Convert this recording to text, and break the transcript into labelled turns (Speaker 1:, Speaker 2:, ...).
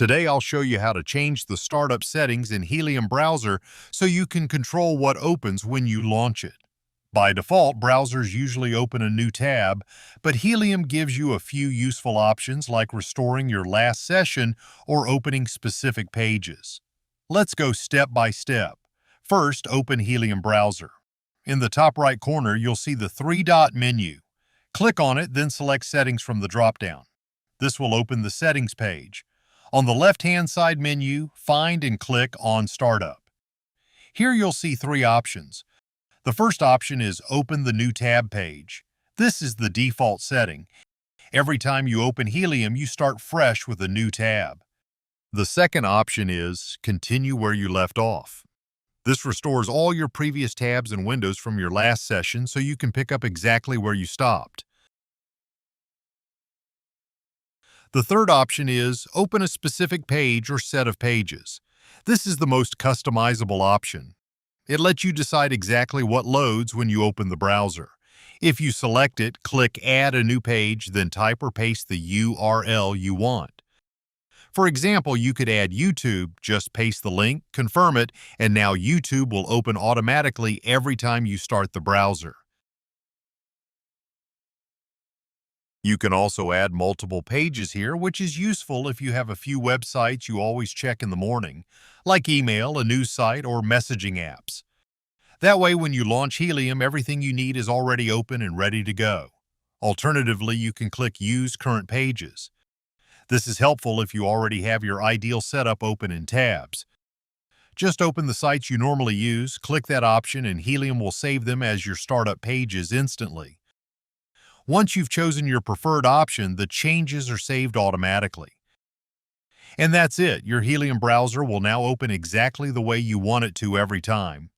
Speaker 1: Today I'll show you how to change the startup settings in Helium Browser so you can control what opens when you launch it. By default, browsers usually open a new tab, but Helium gives you a few useful options like restoring your last session or opening specific pages. Let's go step by step. First, open Helium Browser. In the top right corner, you'll see the three-dot menu. Click on it, then select Settings from the drop-down. This will open the Settings page. On the left-hand side menu, find and click on Startup. Here you'll see three options. The first option is Open the New Tab page. This is the default setting. Every time you open Helium, you start fresh with a new tab. The second option is Continue where you left off. This restores all your previous tabs and windows from your last session so you can pick up exactly where you stopped. The third option is Open a specific page or set of pages. This is the most customizable option. It lets you decide exactly what loads when you open the browser. If you select it, click Add a new page, then type or paste the URL you want. For example, you could add YouTube, just paste the link, confirm it, and now YouTube will open automatically every time you start the browser. You can also add multiple pages here, which is useful if you have a few websites you always check in the morning, like email, a news site, or messaging apps. That way, when you launch Helium, everything you need is already open and ready to go. Alternatively, you can click Use Current Pages. This is helpful if you already have your ideal setup open in tabs. Just open the sites you normally use, click that option, and Helium will save them as your startup pages instantly. Once you've chosen your preferred option, the changes are saved automatically. And that's it. Your Helium browser will now open exactly the way you want it to every time.